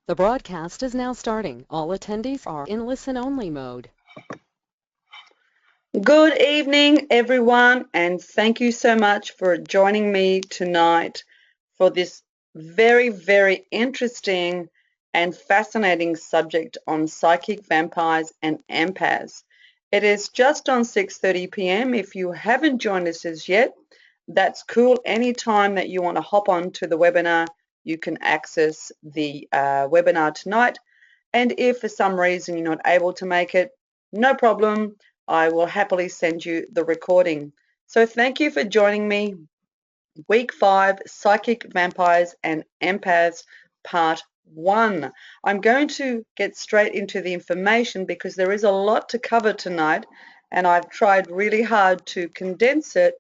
The broadcast is now starting. All attendees are in listen-only mode. Good evening, everyone, and thank you so much for joining me tonight for this very, very interesting and fascinating subject on psychic vampires and empaths. It is just on 6:30 p.m. If you haven't joined us as yet, that's cool. Anytime that you want to hop on to the webinar, you can access the webinar tonight. And if for some reason you're not able to make it, no problem. I will happily send you the recording. So thank you for joining me. Week 5, Psychic Vampires and Empaths, Part 1. I'm going to get straight into the information because there is a lot to cover tonight, and I've tried really hard to condense it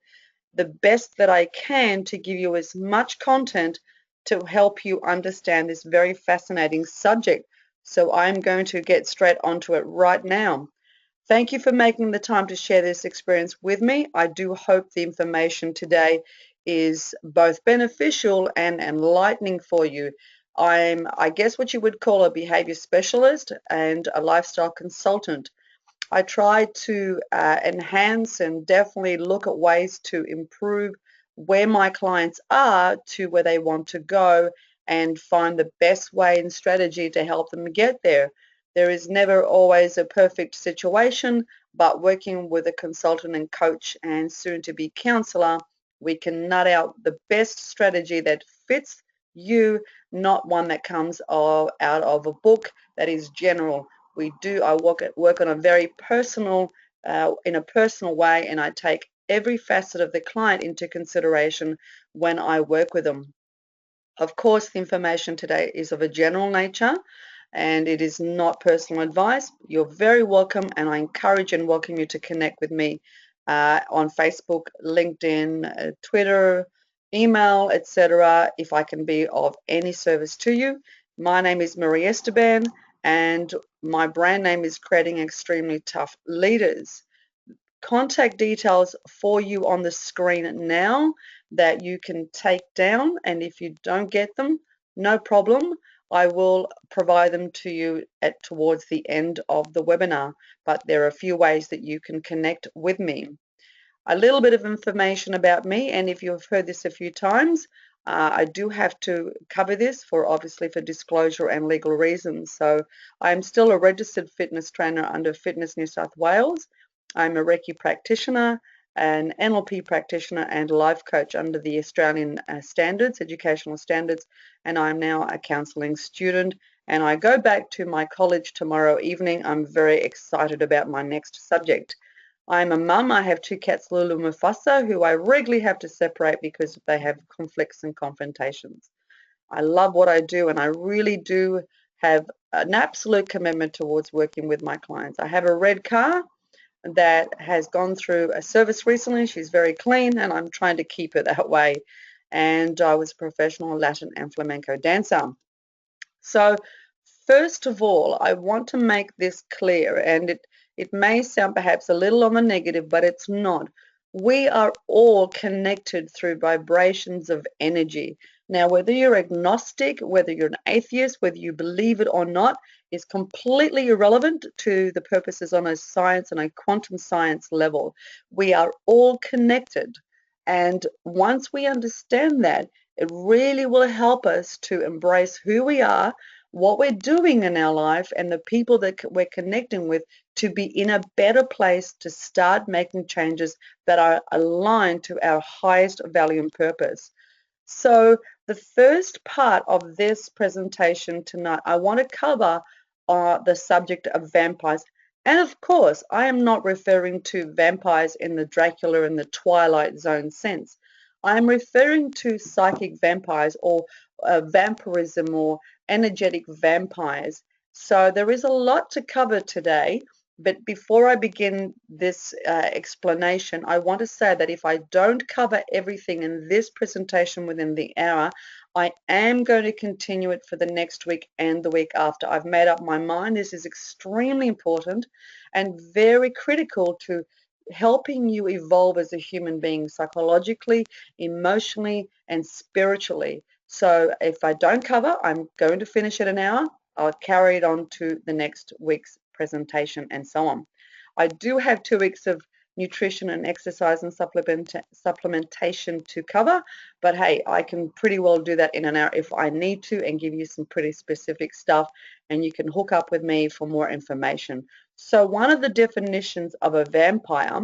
the best that I can to give you as much content to help you understand this very fascinating subject. So I'm going to get straight onto it right now. Thank you for making the time to share this experience with me. I do hope the information today is both beneficial and enlightening for you. I'm, I guess, what you would call a behavior specialist and a lifestyle consultant. I try to enhance and definitely look at ways to improve where my clients are to where they want to go and find the best way and strategy to help them get there. There is never always a perfect situation, but working with a consultant and coach and soon to be counselor, we can nut out the best strategy that fits you, not one that comes out of a book that is general. I work on a very personal, in a personal way, and I take every facet of the client into consideration when I work with them. Of course, the information today is of a general nature and it is not personal advice. You're very welcome, and I encourage and welcome you to connect with me on Facebook, LinkedIn, Twitter, email, etc. if I can be of any service to you. My name is Marie Esteban, and my brand name is Creating Extremely Tough Leaders. Contact details for you on the screen now that you can take down, and if you don't get them, no problem. I will provide them to you towards the end of the webinar, but there are a few ways that you can connect with me. A little bit of information about me, and if you've heard this a few times, I do have to cover this for obviously for disclosure and legal reasons. So I'm still a registered fitness trainer under Fitness New South Wales. I'm a Reiki practitioner, an NLP practitioner, and life coach under the Australian standards, educational standards, and I'm now a counselling student. And I go back to my college tomorrow evening. I'm very excited about my next subject. I'm a mum. I have two cats, Lulu and Mufasa, who I regularly have to separate because they have conflicts and confrontations. I love what I do, and I really do have an absolute commitment towards working with my clients. I have a red car that has gone through a service recently. She's very clean, and I'm trying to keep it that way. And I was a professional Latin and flamenco dancer. So first of all, I want to make this clear, and it may sound perhaps a little on the negative, but it's not. We are all connected through vibrations of energy. Now, whether you're agnostic, whether you're an atheist, whether you believe it or not, is completely irrelevant to the purposes on a science and a quantum science level. We are all connected. And once we understand that, it really will help us to embrace who we are, what we're doing in our life, and the people that we're connecting with to be in a better place to start making changes that are aligned to our highest value and purpose. So the first part of this presentation tonight, I want to cover the subject of vampires. And of course, I am not referring to vampires in the Dracula and the Twilight Zone sense. I am referring to psychic vampires or vampirism or energetic vampires. So there is a lot to cover today. But before I begin this explanation, I want to say that if I don't cover everything in this presentation within the hour, I am going to continue it for the next week and the week after. I've made up my mind. This is extremely important and very critical to helping you evolve as a human being psychologically, emotionally, and spiritually. So if I don't cover, I'm going to finish at an hour. I'll carry it on to the next week's presentation and so on. I do have 2 weeks of nutrition and exercise and supplementation to cover, but hey, I can pretty well do that in an hour if I need to and give you some pretty specific stuff, and you can hook up with me for more information. So one of the definitions of a vampire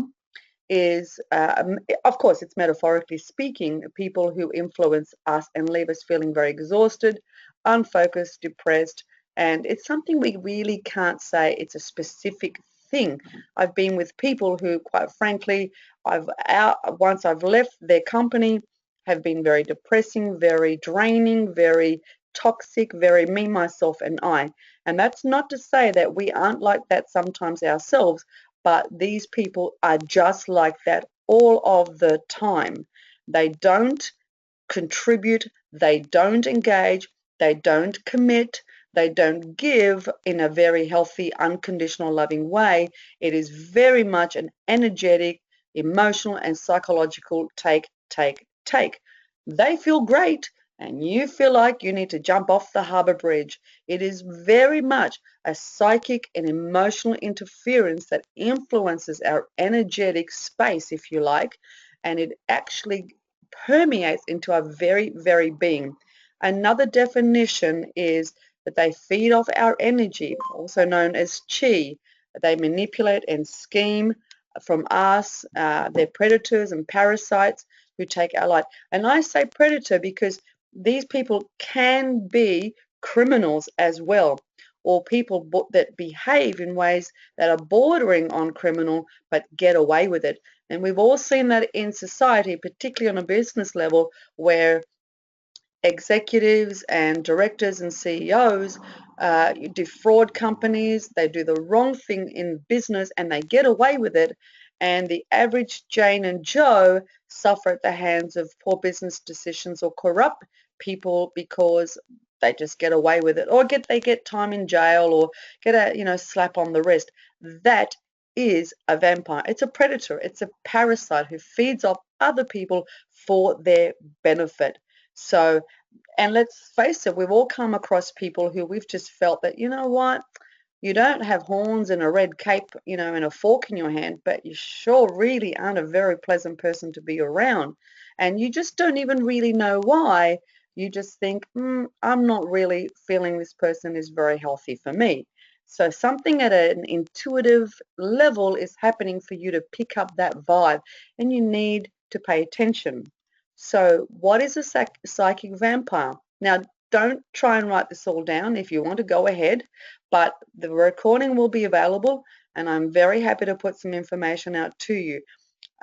is, of course, it's metaphorically speaking, people who influence us and leave us feeling very exhausted, unfocused, depressed, and it's something we really can't say it's a specific thing. I've been with people who, quite frankly, once I've left their company, have been very depressing, very draining, very toxic, very me, myself, and I. And that's not to say that we aren't like that sometimes ourselves, but these people are just like that all of the time. They don't contribute, they don't engage, they don't commit, they don't give in a very healthy, unconditional, loving way. It is very much an energetic, emotional, and psychological take, take, take. They feel great, and you feel like you need to jump off the harbour bridge. It is very much a psychic and emotional interference that influences our energetic space, if you like, and it actually permeates into our very, very being. Another definition is that they feed off our energy, also known as chi. They manipulate and scheme from us. They're predators and parasites who take our light. And I say predator because these people can be criminals as well, or people that behave in ways that are bordering on criminal but get away with it. And we've all seen that in society, particularly on a business level, where executives and directors and CEOs defraud companies, they do the wrong thing in business and they get away with it. And the average Jane and Joe suffer at the hands of poor business decisions or corrupt people because they just get away with it, or they get time in jail, or get a slap on the wrist. That is a vampire. It's a predator. It's a parasite who feeds off other people for their benefit. So, and let's face it, we've all come across people who we've just felt that, you know what, you don't have horns and a red cape, and a fork in your hand, but you sure really aren't a very pleasant person to be around. And you just don't even really know why. You just think, I'm not really feeling this person is very healthy for me. So something at an intuitive level is happening for you to pick up that vibe, and you need to pay attention. So what is a psychic vampire? Now, don't try and write this all down. If you want to, go ahead, but the recording will be available, and I'm very happy to put some information out to you.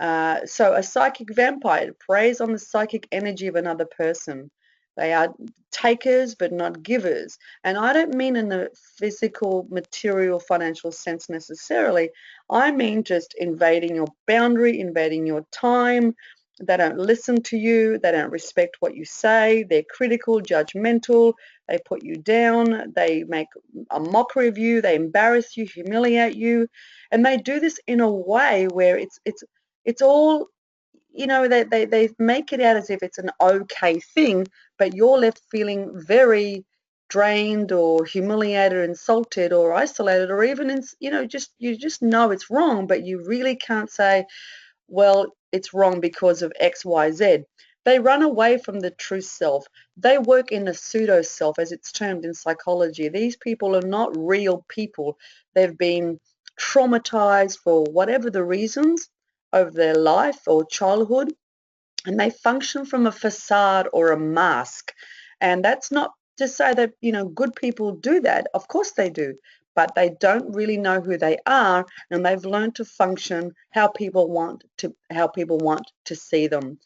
So a psychic vampire preys on the psychic energy of another person. They are takers but not givers. And I don't mean in the physical, material, financial sense necessarily. I mean just invading your boundary, invading your time. They don't listen to you. They don't respect what you say. They're critical, judgmental. They put you down. They make a mockery of you. They embarrass you, humiliate you. And they do this in a way where it's all, they make it out as if it's an okay thing, but you're left feeling very drained or humiliated, insulted or isolated, or even just you just know it's wrong, but you really can't say, well, it's wrong because of X, Y, Z. They run away from the true self. They work in a pseudo self, as it's termed in psychology. These people are not real people. They've been traumatized for whatever the reasons of their life or childhood, and they function from a facade or a mask. And that's not to say that, good people do that. Of course they do, but they don't really know who they are, and they've learned to function how people want to see them.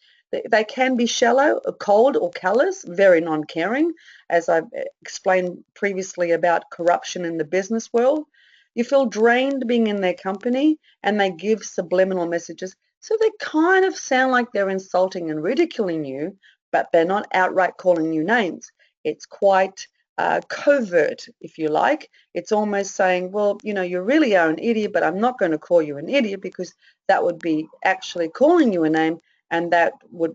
They can be shallow, or cold, or callous, very non-caring, as I've explained previously about corruption in the business world. You feel drained being in their company, and they give subliminal messages. So they kind of sound like they're insulting and ridiculing you, but they're not outright calling you names. It's quite covert, if you like. It's almost saying, well, you really are an idiot, but I'm not going to call you an idiot because that would be actually calling you a name, and that would,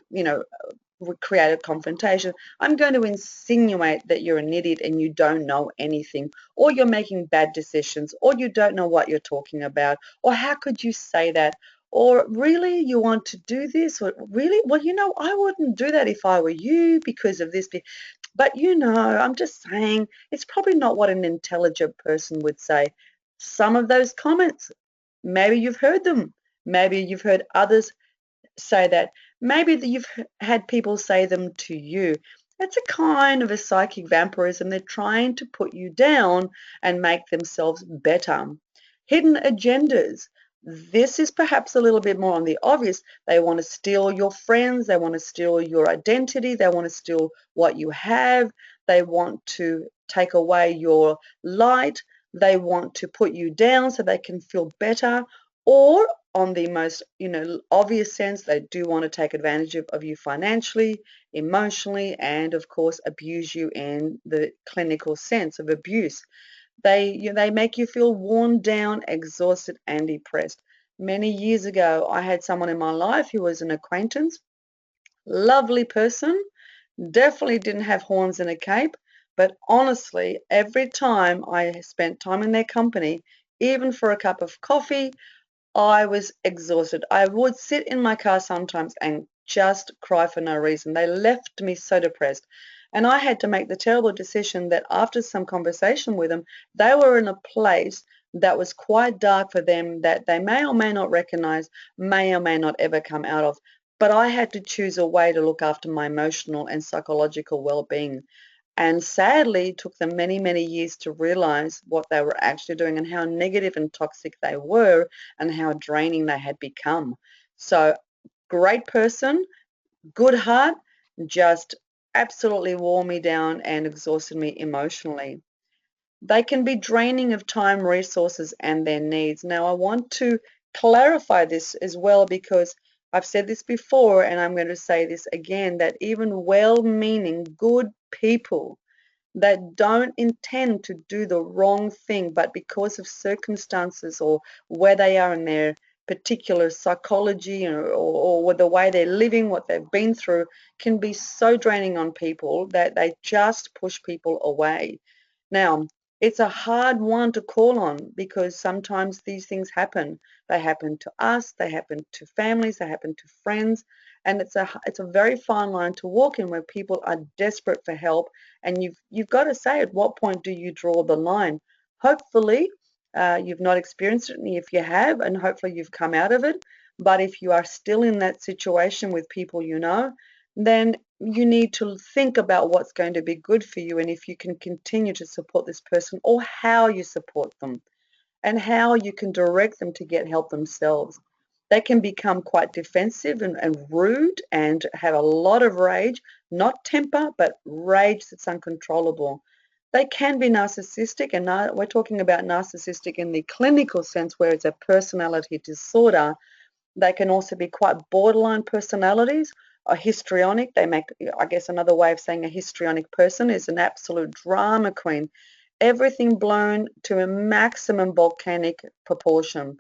create a confrontation. I'm going to insinuate that you're an idiot and you don't know anything, or you're making bad decisions, or you don't know what you're talking about, or how could you say that? Or really, you want to do this? Or really, well, I wouldn't do that if I were you because of this. But I'm just saying, it's probably not what an intelligent person would say. Some of those comments, maybe you've heard them. Maybe you've heard others say that. Maybe that you've had people say them to you. It's a kind of a psychic vampirism. They're trying to put you down and make themselves better. Hidden agendas. This is perhaps a little bit more on the obvious. They want to steal your friends. They want to steal your identity. They want to steal what you have. They want to take away your light. They want to put you down so they can feel better. Or on the most, obvious sense, they do want to take advantage of you financially, emotionally, and of course abuse you in the clinical sense of abuse. They make you feel worn down, exhausted, and depressed. Many years ago, I had someone in my life who was an acquaintance, lovely person, definitely didn't have horns in a cape, but honestly, every time I spent time in their company, even for a cup of coffee, I was exhausted. I would sit in my car sometimes and just cry for no reason. They left me so depressed. And I had to make the terrible decision that after some conversation with them, they were in a place that was quite dark for them that they may or may not recognize, may or may not ever come out of. But I had to choose a way to look after my emotional and psychological well-being. And sadly, it took them many, many years to realize what they were actually doing and how negative and toxic they were and how draining they had become. So, great person, good heart, just absolutely wore me down and exhausted me emotionally. They can be draining of time, resources, and their needs. Now, I want to clarify this as well because I've said this before and I'm going to say this again that even well meaning, good people that don't intend to do the wrong thing, but because of circumstances or where they are in their particular psychology or the way they're living, what they've been through, can be so draining on people that they just push people away. Now, it's a hard one to call on because sometimes these things happen. They happen to us, they happen to families, they happen to friends, and it's a very fine line to walk in where people are desperate for help, and you've got to say at what point do you draw the line. Hopefully, you've not experienced it, and if you have, and hopefully you've come out of it. But if you are still in that situation with people then you need to think about what's going to be good for you and if you can continue to support this person or how you support them and how you can direct them to get help themselves. They can become quite defensive and rude and have a lot of rage, not temper, but rage that's uncontrollable. They can be narcissistic, and we're talking about narcissistic in the clinical sense where it's a personality disorder. They can also be quite borderline personalities, or histrionic. They make, I guess, another way of saying a histrionic person is an absolute drama queen. Everything blown to a maximum volcanic proportion.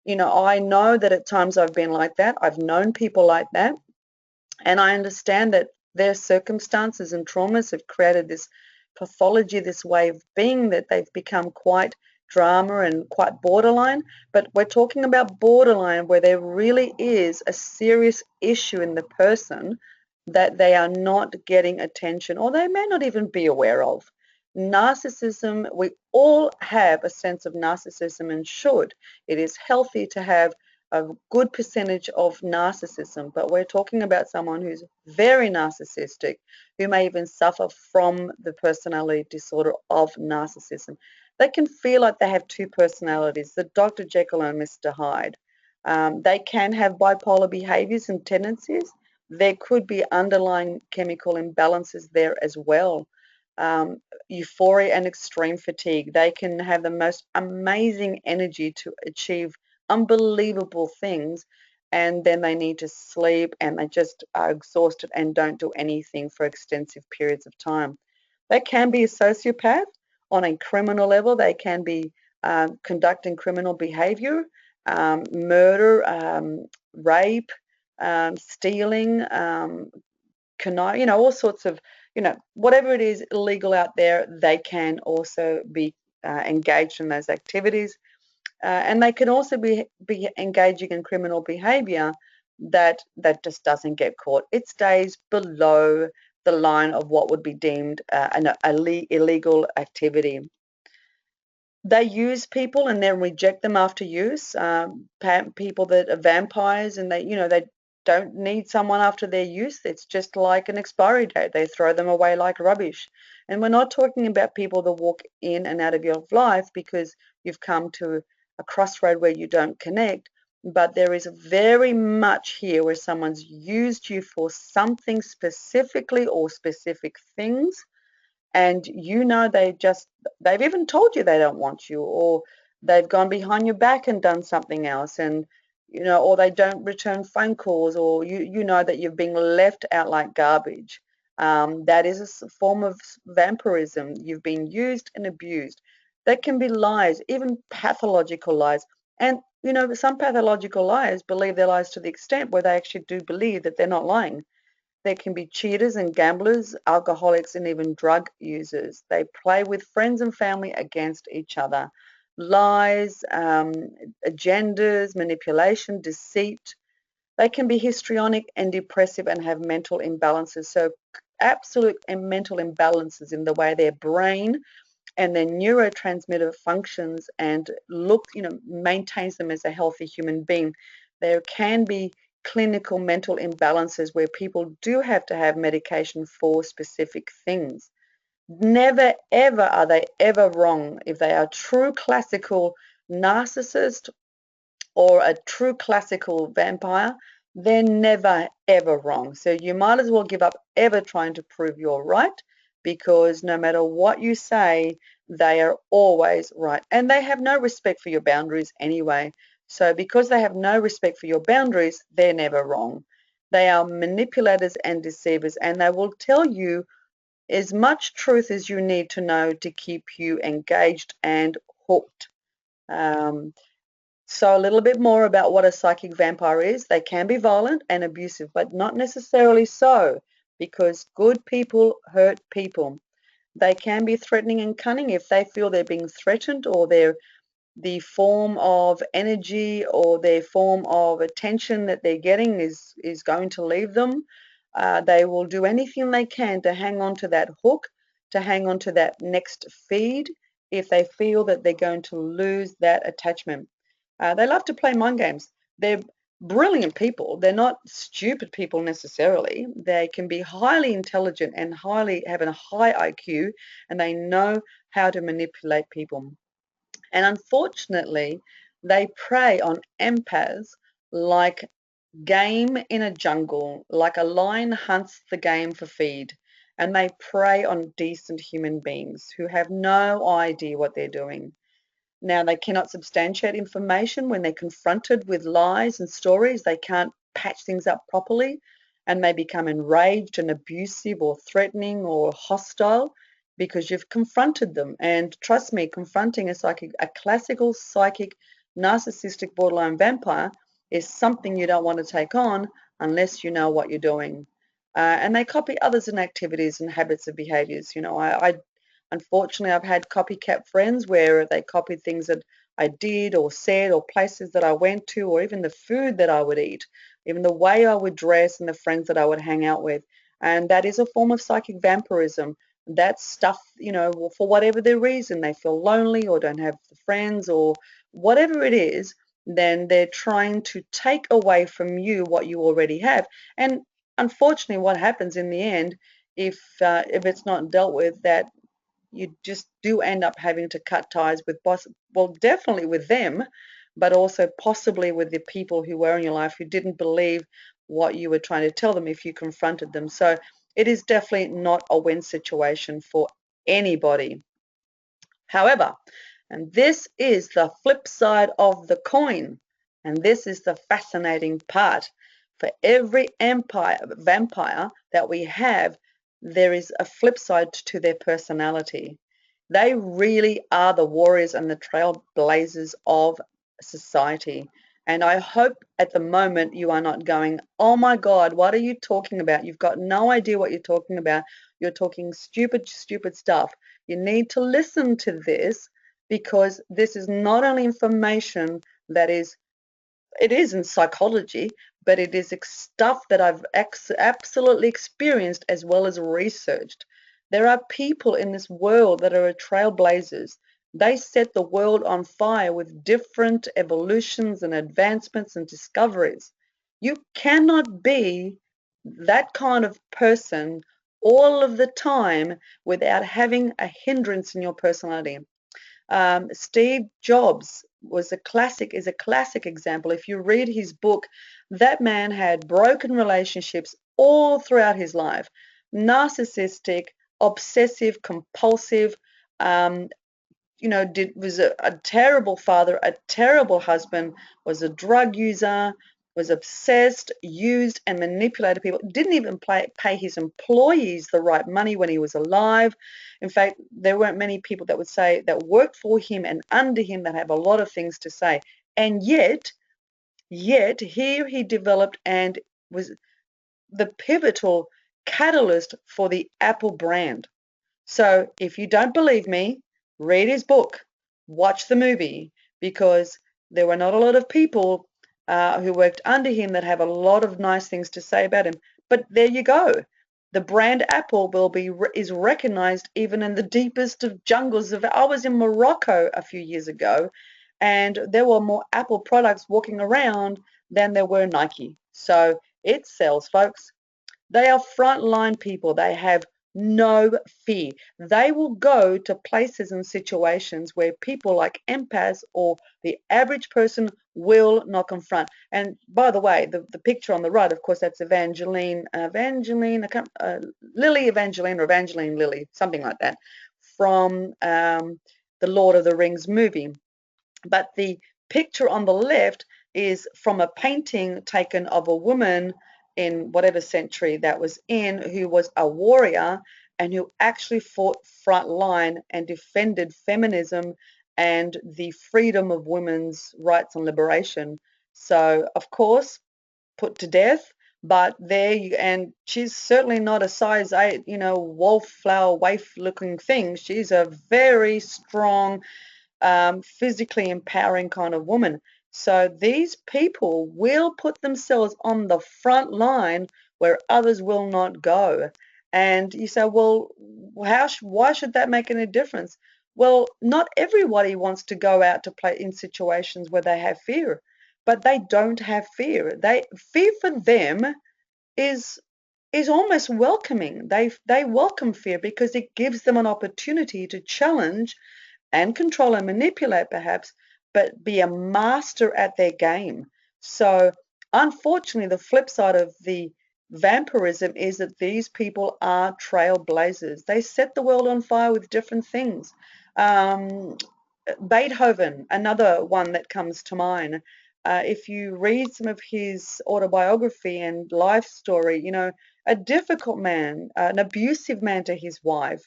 I know that at times I've been like that. I've known people like that. And I understand that their circumstances and traumas have created this pathology, this way of being that they've become quite drama and quite borderline. But we're talking about borderline where there really is a serious issue in the person that they are not getting attention or they may not even be aware of. Narcissism, we all have a sense of narcissism and should. It is healthy to have a good percentage of narcissism, but we're talking about someone who's very narcissistic, who may even suffer from the personality disorder of narcissism. They can feel like they have two personalities, the Dr. Jekyll and Mr. Hyde. They can have bipolar behaviors and tendencies. There could be underlying chemical imbalances there as well. Um, Euphoria and extreme fatigue. They can have the most amazing energy to achieve unbelievable things, and then they need to sleep and they just are exhausted and don't do anything for extensive periods of time. They can be a sociopath on a criminal level. They can be conducting criminal behavior, murder, rape, stealing, all sorts of, whatever it is illegal out there, they can also be engaged in those activities. And they can also be engaging in criminal behavior that just doesn't get caught. It stays below the line of what would be deemed an illegal activity. They use people and then reject them after use. People that are vampires, and they don't need someone after their use. It's just like an expiry date. They throw them away like rubbish. And we're not talking about people that walk in and out of your life because you've come to a crossroad where you don't connect. But there is very much here where someone's used you for something specifically or specific things, and they've even told you they don't want you, or they've gone behind your back and done something else, and or they don't return phone calls, or you know that you're being left out like garbage. That is a form of vampirism. You've been used and abused. That can be lies, even pathological lies. And some pathological liars believe their lies to the extent where they actually do believe that they're not lying. There can be cheaters and gamblers, alcoholics, and even drug users. They play with friends and family against each other. Lies, agendas, manipulation, deceit. They can be histrionic and depressive and have mental imbalances. So, absolute mental imbalances in the way their brain and their neurotransmitter functions and maintains them as a healthy human being. There can be clinical mental imbalances where people do have to have medication for specific things. Never ever are they ever wrong. If they are true classical narcissist or a true classical vampire, they're never ever wrong. So you might as well give up ever trying to prove you're right, because no matter what you say, they are always right. And they have no respect for your boundaries anyway. So because they have no respect for your boundaries, they're never wrong. They are manipulators and deceivers, and they will tell you as much truth as you need to know to keep you engaged and hooked. Um, so a little bit more about what a psychic vampire is. They can be violent and abusive, but not necessarily so, because good people hurt people. They can be threatening and cunning if they feel they're being threatened, or the form of energy or their form of attention that they're getting is going to leave them. They will do anything they can to hang on to that hook, to hang on to that next feed if they feel that they're going to lose that attachment. They love to play mind games. They're brilliant people. They're not stupid people necessarily. They can be highly intelligent and highly have a high IQ, and they know how to manipulate people. And unfortunately, they prey on empaths like game in a jungle, like a lion hunts the game for feed. And they prey on decent human beings who have no idea what they're doing. Now, they cannot substantiate information when they're confronted with lies and stories. They can't patch things up properly, and they become enraged and abusive or threatening or hostile because you've confronted them. And trust me, confronting a classical psychic narcissistic borderline vampire is something you don't want to take on unless you know what you're doing. And they copy others in activities and habits of behaviors. I Unfortunately, I've had copycat friends where they copied things that I did or said, or places that I went to, or even the food that I would eat, even the way I would dress and the friends that I would hang out with. And that is a form of psychic vampirism. That stuff, for whatever the reason, they feel lonely or don't have friends or whatever it is, then they're trying to take away from you what you already have. And unfortunately, what happens in the end, if it's not dealt with, that you just do end up having to cut ties with definitely with them, but also possibly with the people who were in your life who didn't believe what you were trying to tell them if you confronted them. So it is definitely not a win situation for anybody. However, and this is the flip side of the coin, and this is the fascinating part. For every vampire that we have, there is a flip side to their personality. They really are the warriors and the trailblazers of society. And I hope at the moment you are not going, oh my God, what are you talking about? You've got no idea what you're talking about. You're talking stupid, stupid stuff. You need to listen to this because this is not only information that is it is in psychology, but it is stuff that I've absolutely experienced as well as researched. There are people in this world that are trailblazers. They set the world on fire with different evolutions and advancements and discoveries. You cannot be that kind of person all of the time without having a hindrance in your personality. Steve Jobs is a classic example. If you read his book, that man had broken relationships all throughout his life, narcissistic, obsessive, compulsive, um, was a terrible father, a terrible husband, was a drug user, was obsessed, used and manipulated people, didn't even pay his employees the right money when he was alive. In fact, there weren't many people that would say that worked for him and under him that have a lot of things to say. And yet here he developed and was the pivotal catalyst for the Apple brand. So if you don't believe me, read his book, watch the movie, because there were not a lot of people who worked under him that have a lot of nice things to say about him. But there you go. The brand Apple is recognized even in the deepest of jungles of. I was in Morocco a few years ago, and there were more Apple products walking around than there were Nike. So it sells, folks. They are frontline people. They have no fear. They will go to places and situations where people like empaths or the average person will not confront. And by the way, the picture on the right, of course, that's Evangeline, Lily Evangeline or Evangeline Lily, something like that, from the Lord of the Rings movie. But the picture on the left is from a painting taken of a woman in whatever century that was in, who was a warrior and who actually fought front line and defended feminism and the freedom of women's rights and liberation. So, of course, put to death. But and she's certainly not a size 8, wallflower waif looking thing. She's a very strong, physically empowering kind of woman. So these people will put themselves on the front line where others will not go. And you say, well, why should that make any difference? Well, not everybody wants to go out to play in situations where they have fear, but they don't have fear. Fear for them is is almost welcoming. They welcome fear because it gives them an opportunity to challenge and control and manipulate perhaps, but be a master at their game. So unfortunately, the flip side of the vampirism is that these people are trailblazers. They set the world on fire with different things. Um, Beethoven, another one that comes to mind. If you read some of his autobiography and life story, a difficult man, an abusive man to his wife.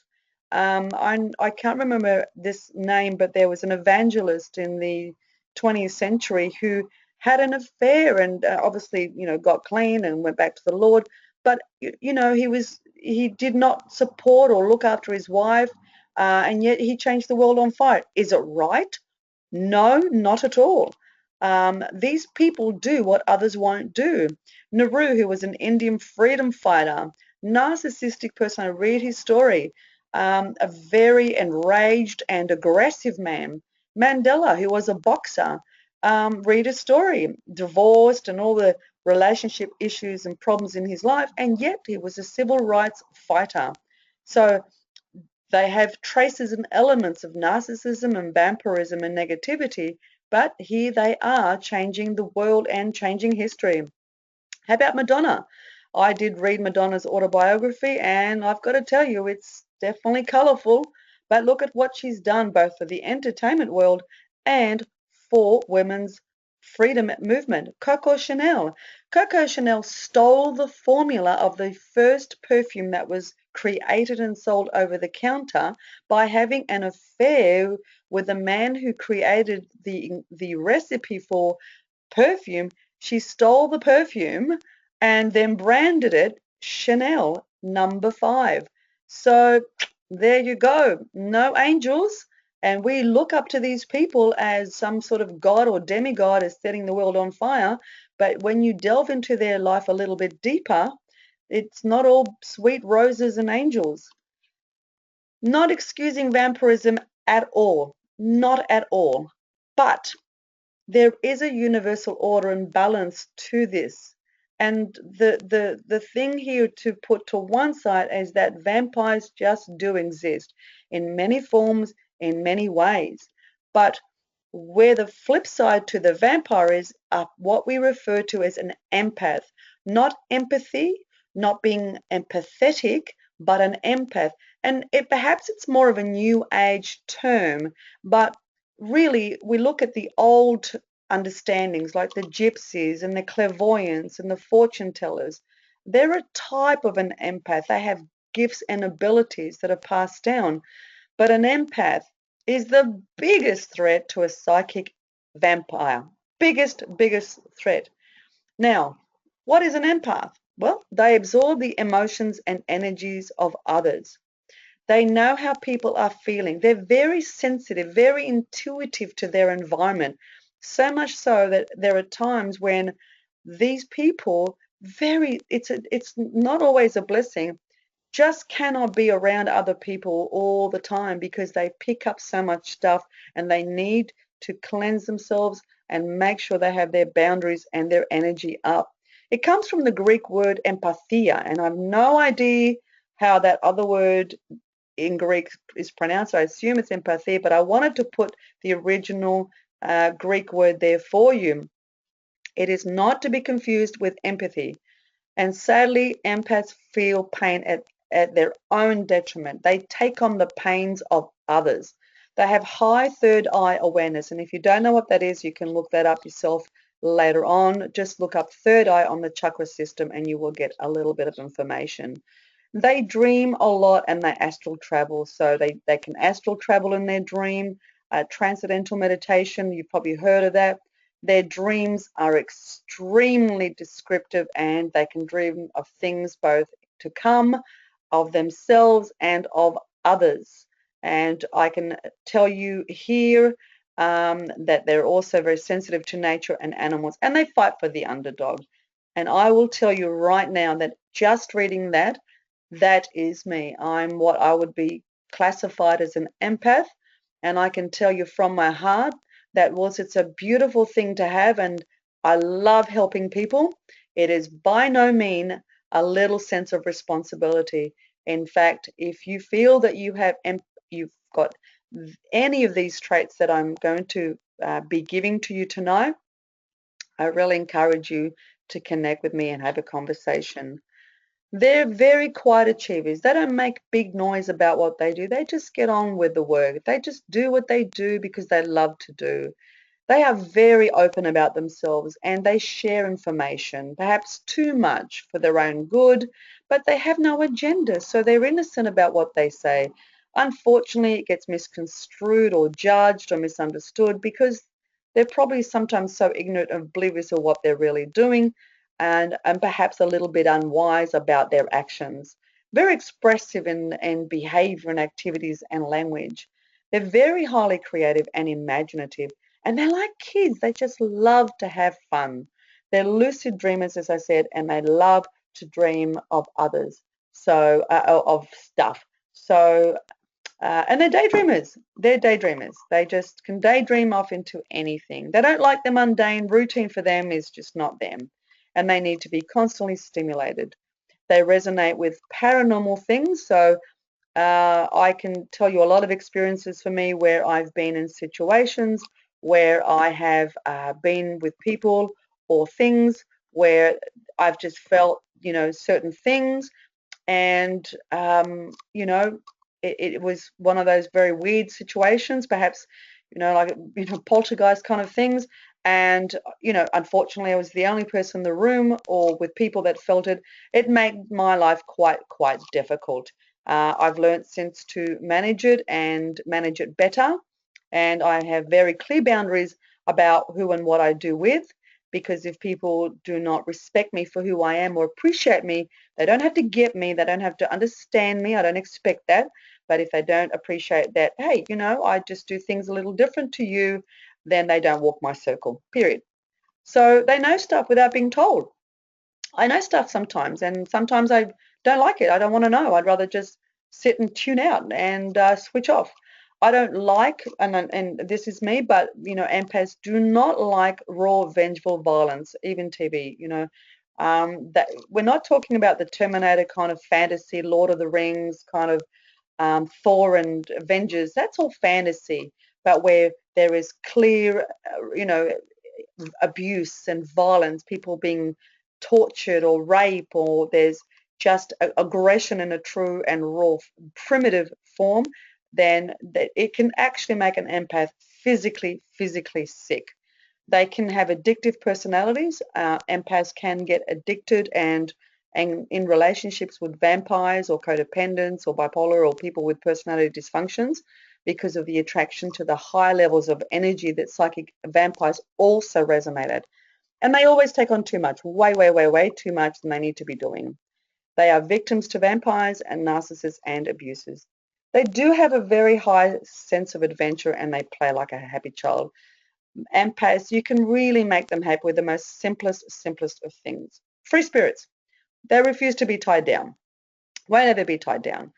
I can't remember this name, but there was an evangelist in the 20th century who had an affair and obviously, got clean and went back to the Lord. But, he did not support or look after his wife, and yet he changed the world on fire. Is it right? No, not at all. These people do what others won't do. Nehru, who was an Indian freedom fighter, narcissistic person, I read his story, a very enraged and aggressive man. Mandela, who was a boxer, read his story, divorced and all the relationship issues and problems in his life, and yet he was a civil rights fighter. So they have traces and elements of narcissism and vampirism and negativity, but here they are changing the world and changing history. How about Madonna? I did read Madonna's autobiography, and I've got to tell you, it's definitely colourful. But look at what she's done both for the entertainment world and for women's freedom movement. Coco Chanel. Coco Chanel stole the formula of the first perfume that was created and sold over the counter by having an affair with the man who created the recipe for perfume, she stole the perfume and then branded it Chanel number 5. So there you go. No angels. And we look up to these people as some sort of god or demigod is setting the world on fire. But when you delve into their life a little bit deeper, it's not all sweet roses and angels. Not excusing vampirism at all. Not at all. But there is a universal order and balance to this. And the thing here to put to one side is that vampires just do exist in many forms, in many ways. But where the flip side to the vampire is what we refer to as an empath, not empathy, not being empathetic, but an empath. And perhaps it's more of a new age term, but really we look at the old understandings like the gypsies and the clairvoyants and the fortune tellers. They're a type of an empath. They have gifts and abilities that are passed down. But an empath is the biggest threat to a psychic vampire. Biggest threat. Now, what is an empath? Well, they absorb the emotions and energies of others. They know how people are feeling. They're very sensitive, very intuitive to their environment. So much so that there are times when these people it's not always a blessing, just cannot be around other people all the time because they pick up so much stuff and they need to cleanse themselves and make sure they have their boundaries and their energy up. It comes from the Greek word empathia, and I've no idea how that other word in Greek is pronounced. I assume it's empathia, but I wanted to put the original Greek word there for you. It is not to be confused with empathy. And sadly, empaths feel pain at their own detriment. They take on the pains of others. They have high third eye awareness. And if you don't know what that is, you can look that up yourself later on. Just look up third eye on the chakra system and you will get a little bit of information. They dream a lot and they astral travel. So they can astral travel in their dream. Transcendental meditation, you've probably heard of that. Their dreams are extremely descriptive and they can dream of things both to come, of themselves, and of others. And I can tell you here that they're also very sensitive to nature and animals, and they fight for the underdog. And I will tell you right now that just reading that, that is me. I'm what I would be classified as an empath, and I can tell you from my heart that was it's a beautiful thing to have, and I love helping people. It is by no means a little sense of responsibility. In fact, if you feel that you've got any of these traits that I'm going to be giving to you tonight, I really encourage you to connect with me and have a conversation. They're very quiet achievers. They don't make big noise about what they do. They just get on with the work. They just do what they do because they love to do. They are very open about themselves and they share information, perhaps too much for their own good, but they have no agenda, so they're innocent about what they say. Unfortunately, it gets misconstrued or judged or misunderstood because they're probably sometimes so ignorant and oblivious of what they're really doing and perhaps a little bit unwise about their actions. Very expressive in behavior and activities and language. They're very highly creative and imaginative. And they're like kids. They just love to have fun. They're lucid dreamers, as I said, and they love to dream of others. So, of stuff. So, and they're daydreamers. They're daydreamers. They just can daydream off into anything. They don't like the mundane. Routine for them is just not them. And they need to be constantly stimulated. They resonate with paranormal things. So, I can tell you a lot of experiences for me where I've been in situations where I have been with people or things where I've just felt, certain things and it was one of those very weird situations, perhaps like poltergeist kind of things. And unfortunately, I was the only person in the room or with people that felt it. It made my life quite difficult. I've learned since to manage it and manage it better, and I have very clear boundaries about who and what I do with. because if people do not respect me for who I am or appreciate me, they don't have to get me, they don't have to understand me. I don't expect that. But if they don't appreciate that, hey, I just do things a little different to you, then they don't walk my circle, period. So they know stuff without being told. I know stuff sometimes, and sometimes I don't like it. I don't want to know. I'd rather just sit and tune out and switch off. I don't like, and this is me, but empaths do not like raw, vengeful violence, even TV. That we're not talking about the Terminator kind of fantasy, Lord of the Rings kind of Thor and Avengers. That's all fantasy, but where there is clear, abuse and violence, people being tortured or rape, or there's just aggression in a true and raw primitive form, then that it can actually make an empath physically sick. They can have addictive personalities. Empaths can get addicted and in relationships with vampires or codependents or bipolar or people with personality dysfunctions because of the attraction to the high levels of energy that psychic vampires also resonate at. And they always take on too much, way too much than they need to be doing. They are victims to vampires and narcissists and abusers. They do have a very high sense of adventure and they play like a happy child. Empaths, you can really make them happy with the most simplest of things. Free spirits. They refuse to be tied down. Won't ever be tied down.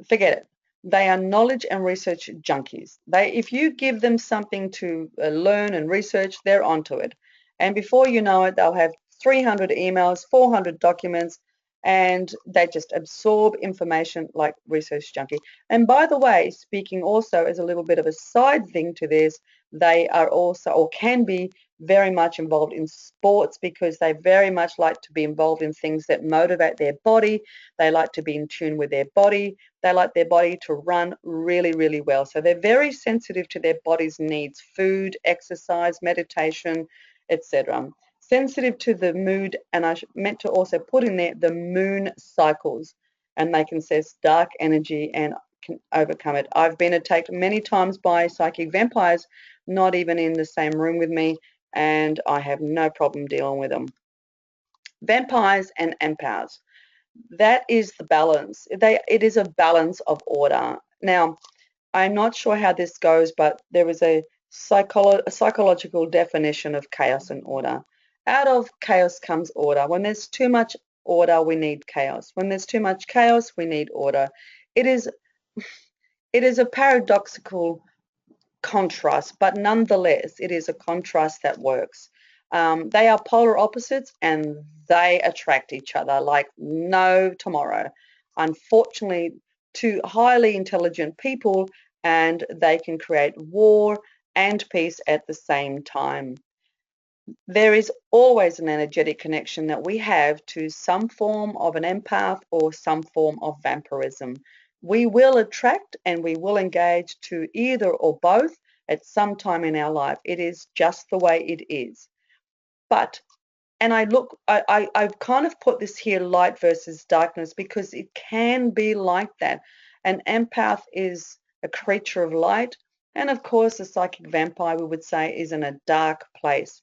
Forget it. They are knowledge and research junkies. If you give them something to learn and research, they're onto it. And before you know it, they'll have 300 emails, 400 documents, and they just absorb information like research junkie. And by the way, speaking also as a little bit of a side thing to this, they are also, or can be, very much involved in sports because they very much like to be involved in things that motivate their body. They like to be in tune with their body. They like their body to run really well. So they're very sensitive to their body's needs, food, exercise, meditation, etc. Sensitive to the mood, and I meant to also put in there the moon cycles, and they can sense dark energy and can overcome it. I've been attacked many times by psychic vampires, not even in the same room with me, and I have no problem dealing with them. Vampires and empaths. That is the balance. It is a balance of order. Now, I'm not sure how this goes, but there is a psychological definition of chaos and order. Out of chaos comes order. When there's too much order, we need chaos. When there's too much chaos, we need order. It is it is a paradoxical contrast, but nonetheless, it is a contrast that works. They are polar opposites and they attract each other like no tomorrow. Unfortunately, two highly intelligent people, and they can create war and peace at the same time. There is always an energetic connection that we have to some form of an empath or some form of vampirism. We will attract and we will engage to either or both at some time in our life. It is just the way it is. But, and I've kind of put this here, light versus darkness, because it can be like that. An empath is a creature of light, and of course, a psychic vampire, we would say, is in a dark place.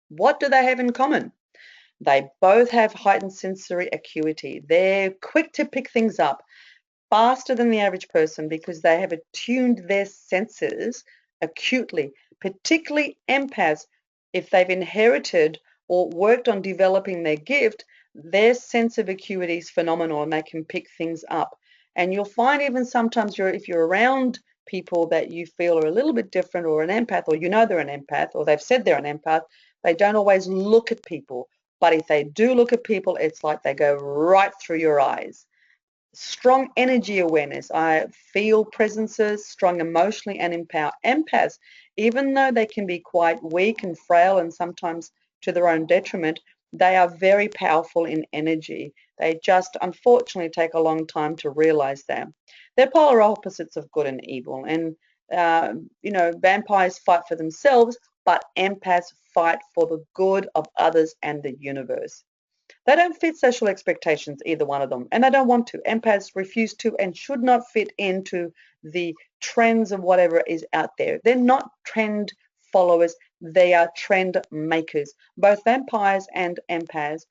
What do they have in common? They both have heightened sensory acuity. They're quick to pick things up, faster than the average person because they have attuned their senses acutely, particularly empaths. If they've inherited or worked on developing their gift, their sense of acuity is phenomenal and they can pick things up. And you'll find even sometimes if you're around people that you feel are a little bit different or an empath, or they're an empath, or they've said they're an empath, they don't always look at people. But if they do look at people, it's like they go right through your eyes. Strong energy awareness. I feel presences, strong emotionally and empower. Empaths, even though they can be quite weak and frail and sometimes to their own detriment, they are very powerful in energy. They just unfortunately take a long time to realize that. They're polar opposites of good and evil. And, vampires fight for themselves, but empaths fight for the good of others and the universe. They don't fit social expectations, either one of them, and they don't want to. Empaths refuse to and should not fit into the trends of whatever is out there. They're not trend followers. They are trend makers. Both vampires and empaths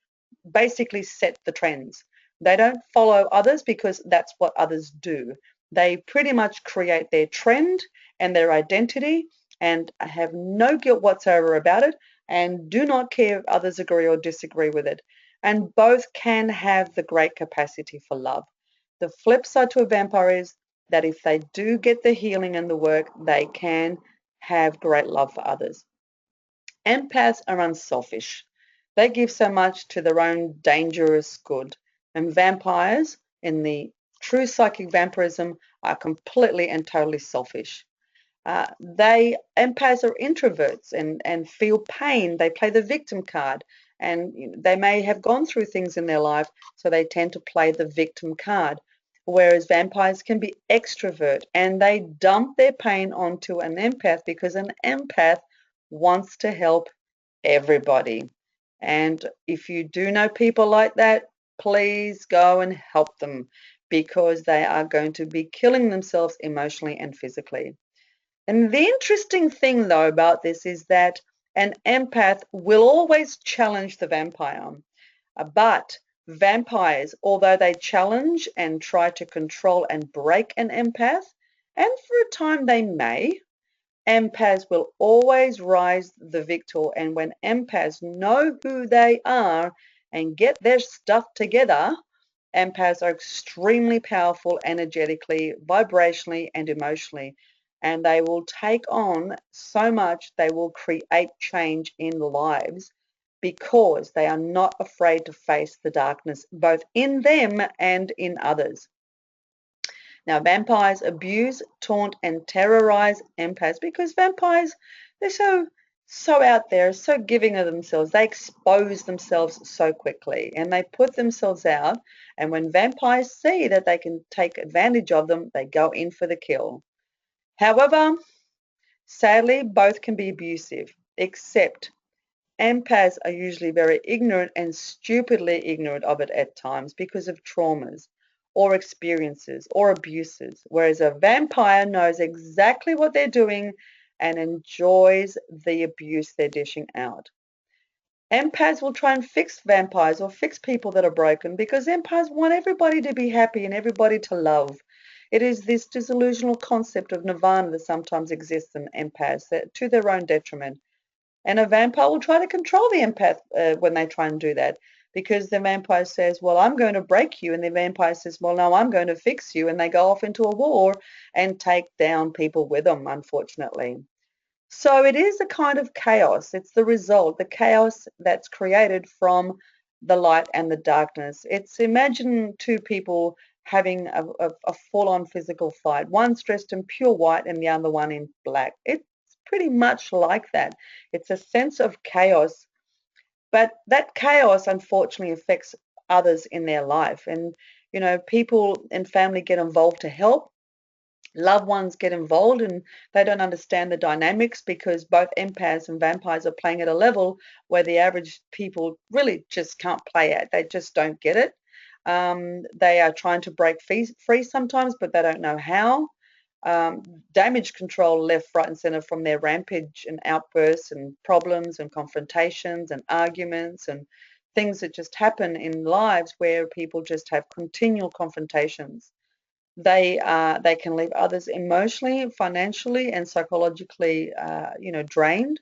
basically set the trends. They don't follow others because that's what others do. They pretty much create their trend and their identity and have no guilt whatsoever about it and do not care if others agree or disagree with it. And both can have the great capacity for love. The flip side to a vampire is that if they do get the healing and the work, they can have great love for others. Empaths are unselfish. They give so much to their own dangerous good. And vampires, in the true psychic vampirism, are completely and totally selfish. Empaths are introverts and feel pain. They play the victim card, and they may have gone through things in their life, so they tend to play the victim card. Whereas vampires can be extrovert and they dump their pain onto an empath because an empath wants to help everybody. And if you do know people like that, please go and help them because they are going to be killing themselves emotionally and physically. And the interesting thing, though, about this is that an empath will always challenge the vampire. But vampires, although they challenge and try to control and break an empath, and for a time they may, empaths will always rise the victor. And when empaths know who they are and get their stuff together, empaths are extremely powerful energetically, vibrationally, and emotionally. And they will take on so much, they will create change in lives because they are not afraid to face the darkness, both in them and in others. Now, vampires abuse, taunt, and terrorize empaths because vampires, they're so out there, so giving of themselves. They expose themselves so quickly and they put themselves out. And when vampires see that they can take advantage of them, they go in for the kill. However, sadly, both can be abusive, except empaths are usually very ignorant and stupidly ignorant of it at times because of traumas or experiences or abuses, whereas a vampire knows exactly what they're doing and enjoys the abuse they're dishing out. Empaths will try and fix vampires or fix people that are broken because empaths want everybody to be happy and everybody to love. It is this disillusional concept of nirvana that sometimes exists in empaths to their own detriment. And a vampire will try to control the empath when they try and do that because the vampire says, well, I'm going to break you. And the vampire says, well, no, I'm going to fix you. And they go off into a war and take down people with them, unfortunately. So it is a kind of chaos. It's the result, the chaos that's created from the light and the darkness. It's imagine two people having a full-on physical fight, one dressed in pure white and the other one in black. It's pretty much like that. It's a sense of chaos, but that chaos unfortunately affects others in their life. And, people and family get involved to help. Loved ones get involved and they don't understand the dynamics because both empaths and vampires are playing at a level where the average people really just can't play at. They just don't get it. They are trying to break free sometimes, but they don't know how. Um, Damage control left, right, and center from their rampage and outbursts and problems and confrontations and arguments and things that just happen in lives where people just have continual confrontations. They can leave others emotionally, financially, and psychologically, drained.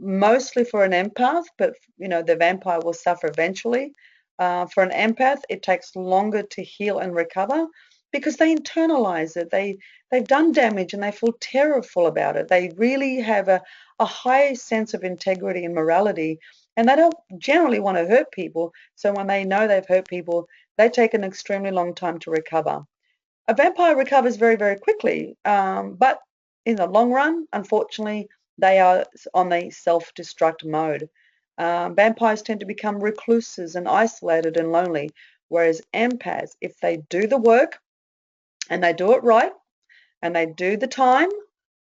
Mostly for an empath, but the vampire will suffer eventually. For an empath, it takes longer to heal and recover because they internalize it. They've done damage and they feel terrible about it. They really have a high sense of integrity and morality, and they don't generally want to hurt people. So when they know they've hurt people, they take an extremely long time to recover. A vampire recovers very, very quickly, but in the long run, unfortunately, they are on the self-destruct mode. Vampires tend to become recluses and isolated and lonely, whereas empaths, if they do the work and they do it right and they do the time,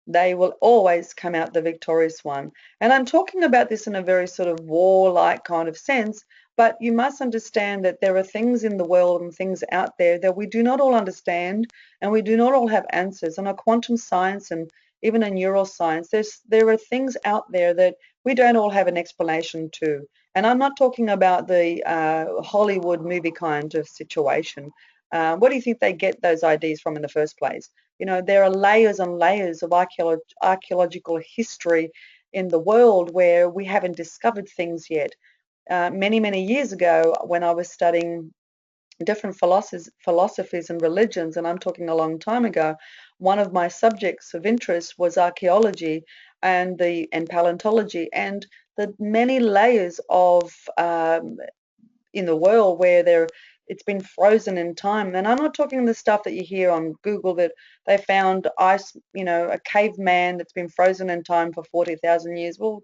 they will always come out the victorious one. And I'm talking about this in a very sort of warlike kind of sense, but you must understand that there are things in the world and things out there that we do not all understand and we do not all have answers. And our quantum science and even in neuroscience, there are things out there that we don't all have an explanation to. And I'm not talking about the Hollywood movie kind of situation. What do you think they get those ideas from in the first place? You know, there are layers and layers of archaeological history in the world where we haven't discovered things yet. Many, many years ago, when I was studying different philosophies and religions, and I'm talking a long time ago, one of my subjects of interest was archaeology and paleontology and the many layers of in the world where it's been frozen in time. And I'm not talking the stuff that you hear on Google that they found ice, you know, a caveman that's been frozen in time for 40,000 years. Well,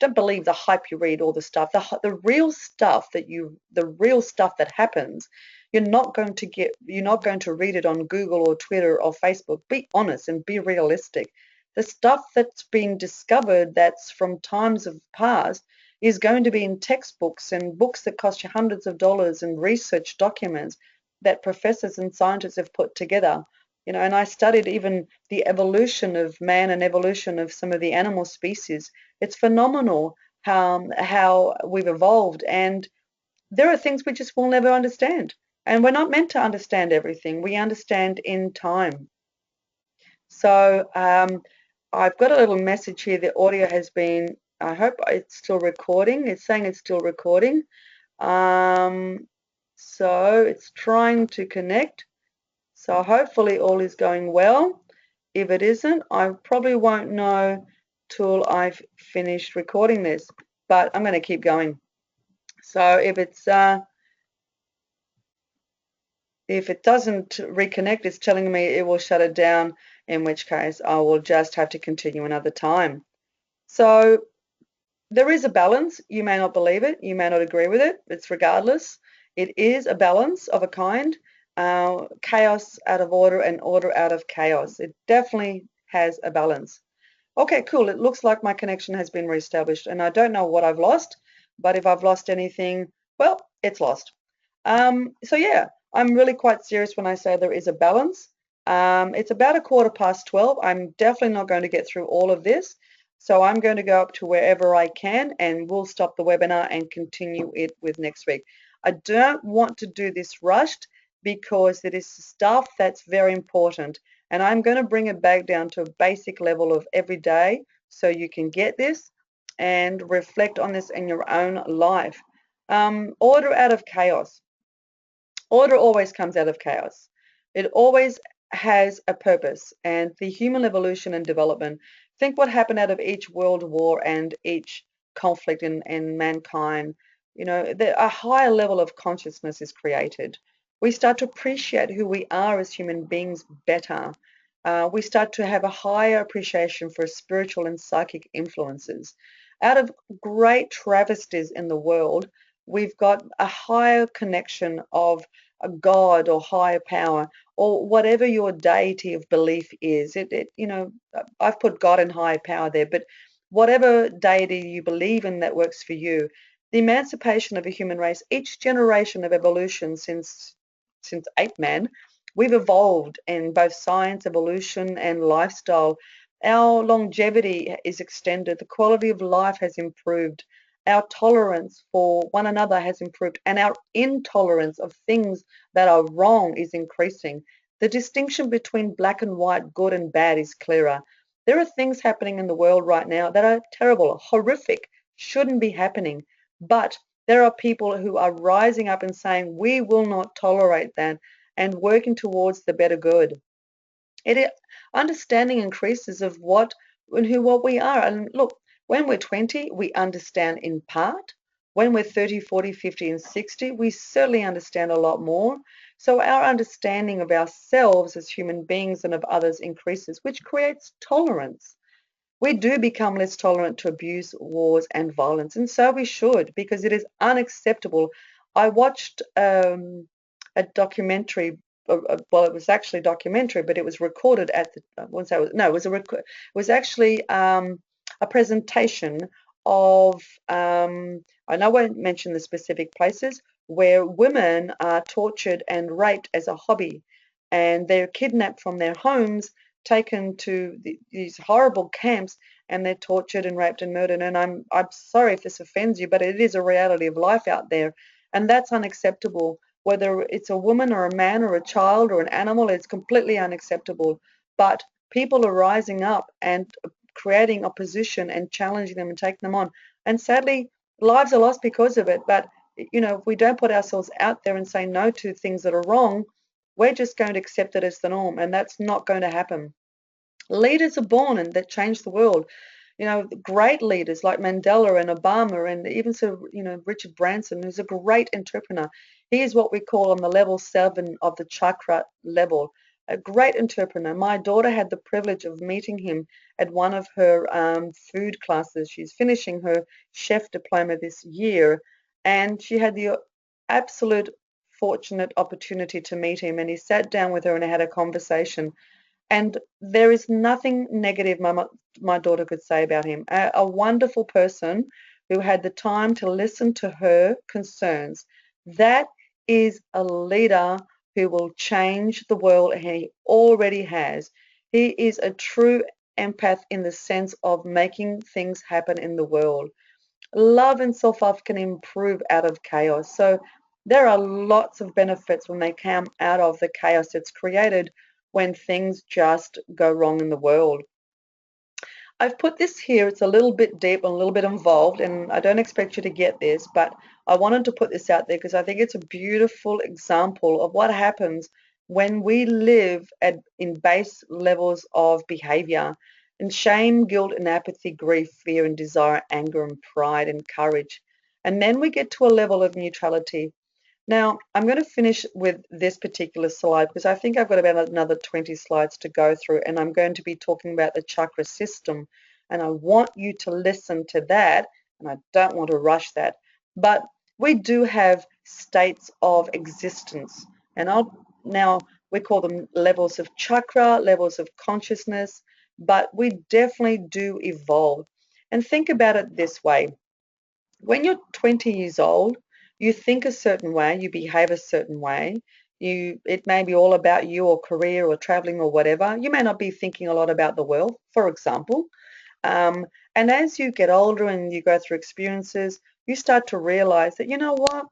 don't believe the hype you read, all the stuff. The real stuff the real stuff that happens, you're not going to read it on Google or Twitter or Facebook. Be honest and be realistic. The stuff that's been discovered that's from times of past is going to be in textbooks and books that cost you hundreds of dollars and research documents that professors and scientists have put together. You know, and I studied even the evolution of man and evolution of some of the animal species. It's phenomenal how we've evolved, and there are things we just will never understand. And we're not meant to understand everything. We understand in time. So I've got a little message here. The audio has been, I hope it's still recording. It's saying it's still recording. So it's trying to connect. So hopefully all is going well. If it isn't, I probably won't know till I've finished recording this, but I'm going to keep going. So if it doesn't reconnect, it's telling me it will shut it down, in which case I will just have to continue another time. So there is a balance. You may not believe it. You may not agree with it. It's regardless. It is a balance of a kind. Chaos out of order and order out of chaos. It definitely has a balance. Okay, cool. It looks like my connection has been reestablished, and I don't know what I've lost, but if I've lost anything, well, it's lost. So yeah, I'm really quite serious when I say there is a balance. It's about 12:15. I'm definitely not going to get through all of this, so I'm going to go up to wherever I can, and we'll stop the webinar and continue it with next week. I don't want to do this rushed because it is stuff that's very important, and I'm going to bring it back down to a basic level of every day so you can get this and reflect on this in your own life. Order out of chaos. Order always comes out of chaos. It always has a purpose, and the human evolution and development, think what happened out of each world war and each conflict in mankind. You know, a higher level of consciousness is created. We start to appreciate who we are as human beings better. We start to have a higher appreciation for spiritual and psychic influences. Out of great travesties in the world, we've got a higher connection of a God or higher power or whatever your deity of belief is. You know, I've put God and higher power there, but whatever deity you believe in that works for you, the emancipation of a human race, each generation of evolution since ape man, we've evolved in both science, evolution, and lifestyle. Our longevity is extended, the quality of life has improved, our tolerance for one another has improved, and our intolerance of things that are wrong is increasing. The distinction between black and white, good and bad, is clearer. There are things happening in the world right now that are terrible, horrific, shouldn't be happening, but there are people who are rising up and saying, we will not tolerate that, and working towards the better good. Understanding increases of what and who what we are. And look, when we're 20, we understand in part. When we're 30, 40, 50, and 60, we certainly understand a lot more. So our understanding of ourselves as human beings and of others increases, which creates tolerance. We do become less tolerant to abuse, wars, and violence, and so we should, because it is unacceptable. I watched a documentary. Well, it was actually a documentary, but it was recorded at the. I won't say it was, no, it was it was actually a presentation of. I know I won't mention the specific places where women are tortured and raped as a hobby, and they're kidnapped from their homes taken to these horrible camps, and they're tortured and raped and murdered. And I'm sorry if this offends you, but it is a reality of life out there, and that's unacceptable. Whether it's a woman or a man or a child or an animal, it's completely unacceptable. But people are rising up and creating opposition and challenging them and taking them on. And sadly, lives are lost because of it. But if we don't put ourselves out there and say no to things that are wrong, we're just going to accept it as the norm, and that's not going to happen. Leaders are born and that change the world. Great leaders like Mandela and Obama, and even Richard Branson, who's a great entrepreneur. He is what we call on the level 7 of the chakra level. A great entrepreneur. My daughter had the privilege of meeting him at one of her food classes. She's finishing her chef diploma this year, and she had the absolute fortunate opportunity to meet him. And he sat down with her and had a conversation, and there is nothing negative my daughter could say about him. A wonderful person who had the time to listen to her concerns. That is a leader who will change the world, and he already has. He is a true empath in the sense of making things happen in the world. Love and self-love can improve out of chaos. So there are lots of benefits when they come out of the chaos that's created when things just go wrong in the world. I've put this here. It's a little bit deep and a little bit involved, and I don't expect you to get this, but I wanted to put this out there because I think it's a beautiful example of what happens when we live in base levels of behavior, and shame, guilt, and apathy, grief, fear, and desire, anger, and pride, and courage. And then we get to a level of neutrality. Now, I'm going to finish with this particular slide because I think I've got about another 20 slides to go through, and I'm going to be talking about the chakra system. And I want you to listen to that, and I don't want to rush that. But we do have states of existence, and now we call them levels of chakra, levels of consciousness, but we definitely do evolve. And think about it this way. When you're 20 years old, you think a certain way, you behave a certain way. It may be all about you or career or traveling or whatever. You may not be thinking a lot about the world, for example. And as you get older and you go through experiences, you start to realize that, you know what?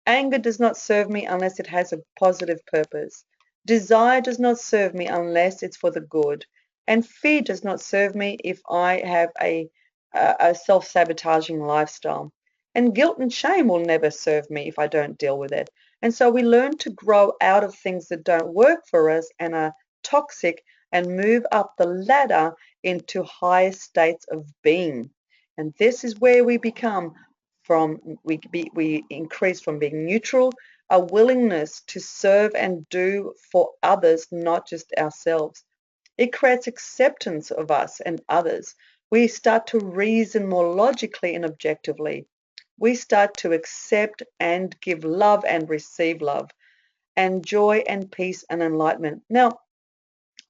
Anger does not serve me unless it has a positive purpose. Desire does not serve me unless it's for the good. And fear does not serve me if I have a self-sabotaging lifestyle. And guilt and shame will never serve me if I don't deal with it. And so we learn to grow out of things that don't work for us and are toxic, and move up the ladder into higher states of being. And this is where we become we increase from being neutral, a willingness to serve and do for others, not just ourselves. It creates acceptance of us and others. We start to reason more logically and objectively. We start to accept and give love and receive love, and joy and peace and enlightenment. Now,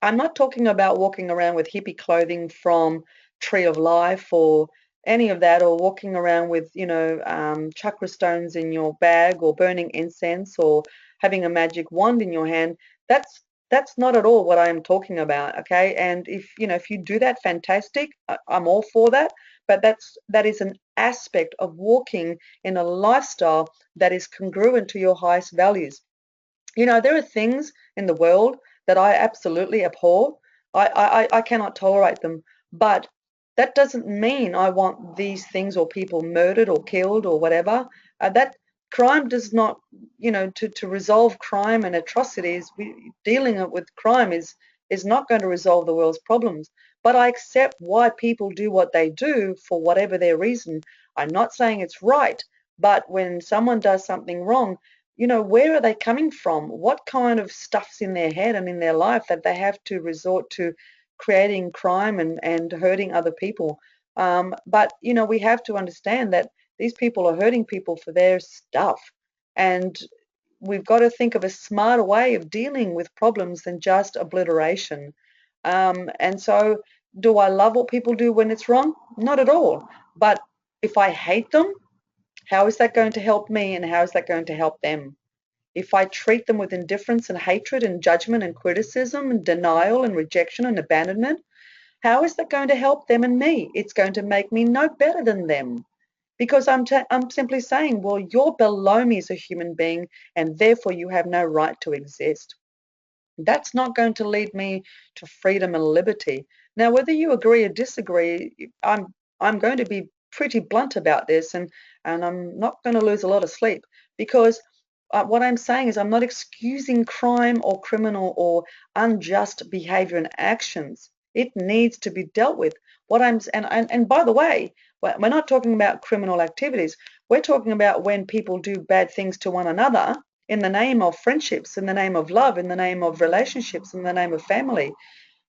I'm not talking about walking around with hippie clothing from Tree of Life or any of that, or walking around with, chakra stones in your bag, or burning incense, or having a magic wand in your hand. That's not at all what I am talking about, okay? And if you do that, fantastic. I'm all for that. But that is an aspect of walking in a lifestyle that is congruent to your highest values. There are things in the world that I absolutely abhor. I cannot tolerate them. But that doesn't mean I want these things or people murdered or killed or whatever. That crime does not, to resolve crime and atrocities, dealing with crime is not going to resolve the world's problems. But I accept why people do what they do for whatever their reason. I'm not saying it's right, but when someone does something wrong, where are they coming from? What kind of stuff's in their head and in their life that they have to resort to creating crime and hurting other people? But, we have to understand that these people are hurting people for their stuff. And we've got to think of a smarter way of dealing with problems than just obliteration. And so, do I love what people do when it's wrong? Not at all. But if I hate them, how is that going to help me, and how is that going to help them? if I treat them with indifference and hatred and judgment and criticism and denial and rejection and abandonment, how is that going to help them and me? It's going to make me no better than them, because I'm simply saying, well, you're below me as a human being, and therefore you have no right to exist. That's not going to lead me to freedom and liberty. Now, whether you agree or disagree, I'm going to be pretty blunt about this, and I'm not going to lose a lot of sleep, because what I'm saying is I'm not excusing crime or criminal or unjust behavior and actions. It needs to be dealt with. And by the way, we're not talking about criminal activities. We're talking about when people do bad things to one another in the name of friendships, in the name of love, in the name of relationships, in the name of family,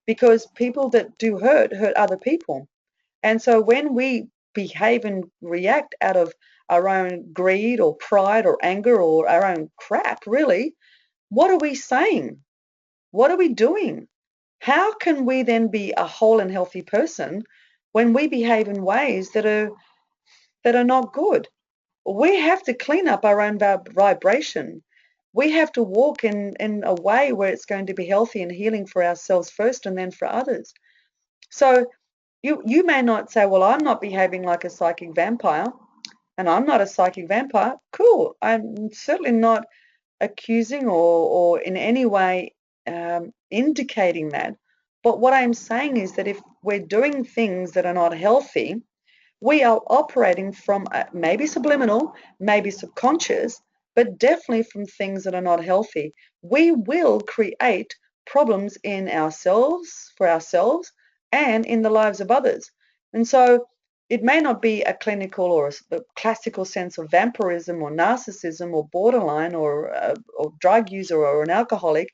because people that do hurt other people. And so when we behave and react out of our own greed or pride or anger or our own crap, really, what are we saying? What are we doing? How can we then be a whole and healthy person when we behave in ways that are not good? We have to clean up our own vibration. We have to walk in a way where it's going to be healthy and healing for ourselves first and then for others. So you may not say, well, I'm not behaving like a psychic vampire, and I'm not a psychic vampire. Cool. I'm certainly not accusing or in any way indicating that. But what I'm saying is that if we're doing things that are not healthy, we are operating from maybe subliminal, maybe subconscious, but definitely from things that are not healthy. We will create problems in ourselves, for ourselves, and in the lives of others. And so it may not be a clinical or a classical sense of vampirism or narcissism or borderline or drug user or an alcoholic,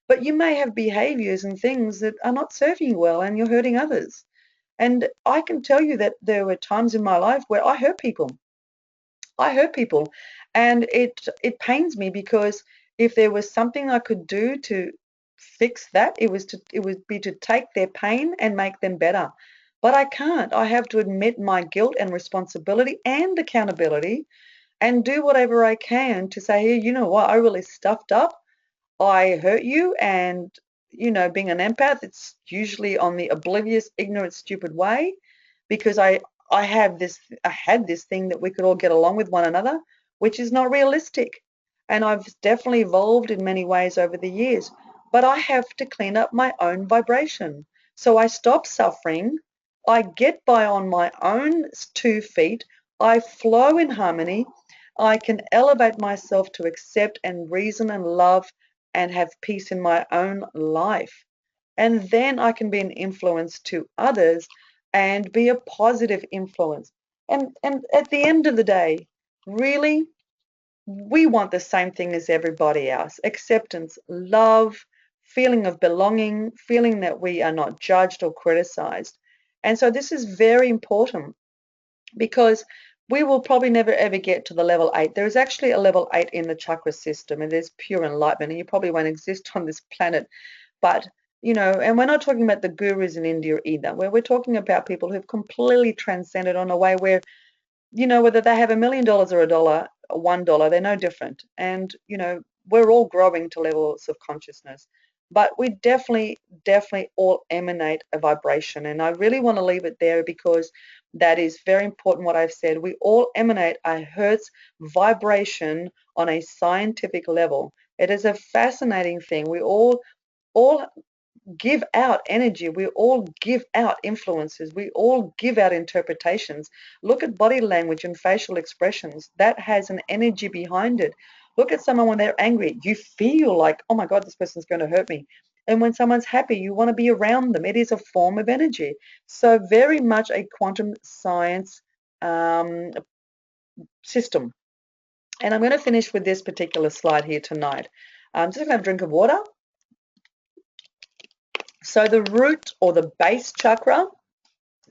but you may have behaviors and things that are not serving you well and you're hurting others. And I can tell you that there were times in my life where I hurt people. I hurt people. And it pains me, because if there was something I could do to fix that, it would be to take their pain and make them better. But I can't. I have to admit my guilt and responsibility and accountability and do whatever I can to say, hey, you know what, I really stuffed up. I hurt you, and being an empath, it's usually on the oblivious, ignorant, stupid way, because I had this thing that we could all get along with one another, which is not realistic. And I've definitely evolved in many ways over the years, but I have to clean up my own vibration. So I stop suffering, I get by on my own 2 feet, I flow in harmony, I can elevate myself to accept and reason and love and have peace in my own life. And then I can be an influence to others and be a positive influence. And at the end of the day, really, we want the same thing as everybody else: acceptance, love, feeling of belonging, feeling that we are not judged or criticized. And so this is very important, because we will probably never ever get to the level 8. There is actually a level 8 in the chakra system, and there's pure enlightenment, and you probably won't exist on this planet. But, and we're not talking about the gurus in India either, where we're talking about people who've completely transcended on a way where, whether they have $1 million or a dollar, or $1, they're no different. And, we're all growing to levels of consciousness. But we definitely all emanate a vibration. And I really want to leave it there, because that is very important what I've said. We all emanate a Hertz vibration on a scientific level. It is a fascinating thing. We all give out energy. We all give out influences. We all give out interpretations. Look at body language and facial expressions. That has an energy behind it. Look at someone when they're angry. You feel like, oh my God, this person's going to hurt me. And when someone's happy, you want to be around them. It is a form of energy. So very much a quantum science um, system. And I'm going to finish with this particular slide here tonight. I'm just going to have a drink of water. So the root or the base chakra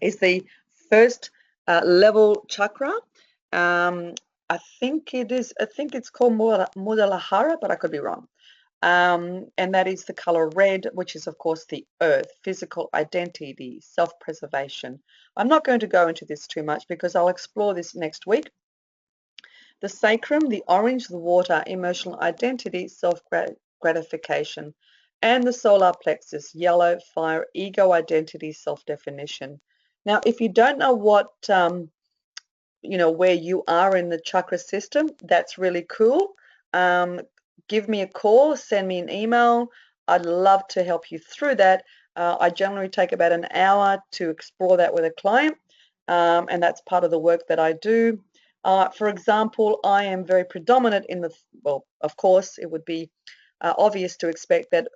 is the first level chakra. I think it's called Muladhara, but I could be wrong. And that is the color red, which is of course the earth, physical identity, self-preservation. I'm not going to go into this too much, because I'll explore this next week. The sacrum, the orange, the water, emotional identity, self-gratification. And the solar plexus, yellow, fire, ego identity, self-definition. Now, if you don't know what where you are in the chakra system, that's really cool. Um, Give me a call, send me an email. I'd love to help you through that. I generally take about an hour to explore that with a client, and that's part of the work that I do. For example, I am very predominant in well, of course, it would be obvious to expect that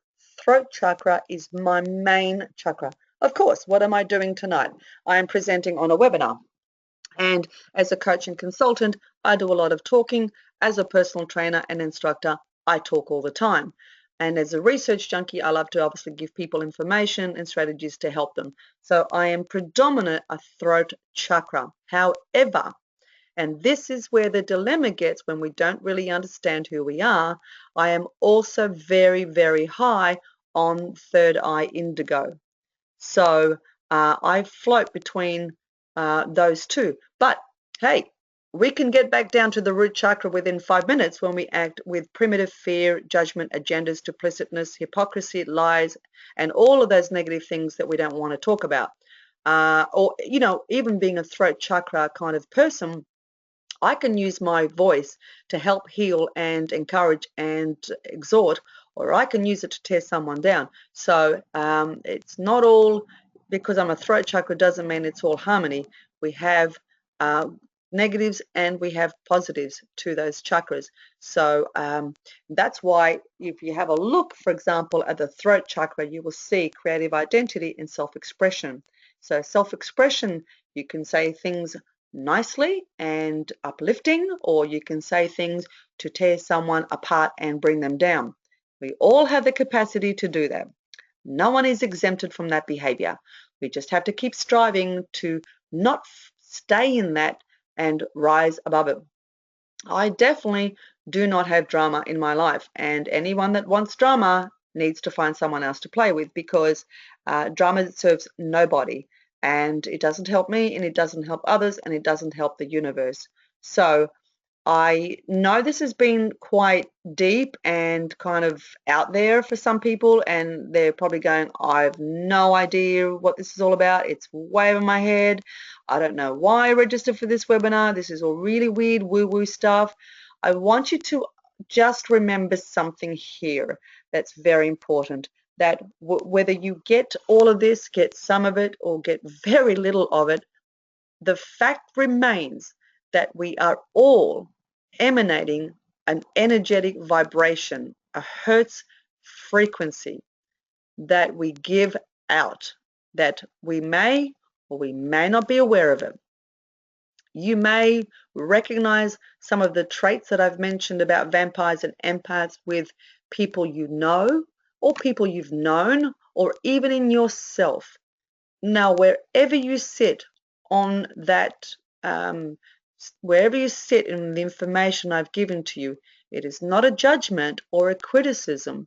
throat chakra is my main chakra. Of course, what am I doing tonight? I am presenting on a webinar. And as a coach and consultant, I do a lot of talking. As a personal trainer and instructor, I talk all the time. And as a research junkie, I love to obviously give people information and strategies to help them. So I am predominant a throat chakra. However, and this is where the dilemma gets when we don't really understand who we are, I am also very, very high on third eye indigo. So I float between those two. But hey, we can get back down to the root chakra within 5 minutes when we act with primitive fear, judgment, agendas, duplicitousness, hypocrisy, lies, and all of those negative things that we don't want to talk about. Or, even being a throat chakra kind of person, I can use my voice to help heal and encourage and exhort, or I can use it to tear someone down. So it's not all because I'm a throat chakra doesn't mean it's all harmony. We have uh, negatives and we have positives to those chakras. So that's why if you have a look, for example, at the throat chakra, you will see creative identity and self-expression. So self-expression, you can say things nicely and uplifting, or you can say things to tear someone apart and bring them down. We all have the capacity to do that. No one is exempted from that behavior. We just have to keep striving to not stay in that and rise above it. I definitely do not have drama in my life, and anyone that wants drama needs to find someone else to play with, because drama serves nobody, and it doesn't help me and it doesn't help others and it doesn't help the universe. So I know this has been quite deep and kind of out there for some people, and they're probably going, I have no idea what this is all about. It's way over my head. I don't know why I registered for this webinar. This is all really weird woo-woo stuff. I want you to just remember something here that's very important, that whether you get all of this, get some of it, or get very little of it, the fact remains that we are all emanating an energetic vibration, a Hertz frequency that we give out, that we may or we may not be aware of it. You may recognize some of the traits that I've mentioned about vampires and empaths with people you know, or people you've known, or even in yourself. Now, wherever you sit on that, wherever you sit in the information I've given to you, it is not a judgment or a criticism,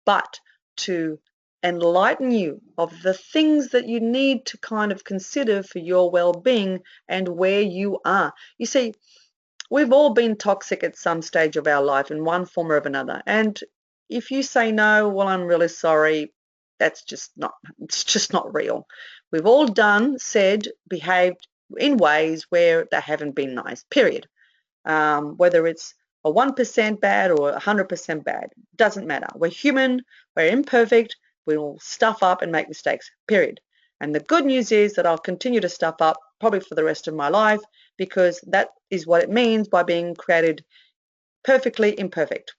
but to enlighten you of the things that you need to kind of consider for your well-being and where you are. You see, we've all been toxic at some stage of our life in one form or another. And if you say no, well, I'm really sorry, it's just not real. We've all done, said, behaved in ways where they haven't been nice, period. Whether it's a 1% bad or 100% bad, doesn't matter. We're human, we're imperfect, we will stuff up and make mistakes, period. And the good news is that I'll continue to stuff up probably for the rest of my life, because that is what it means by being created perfectly imperfect.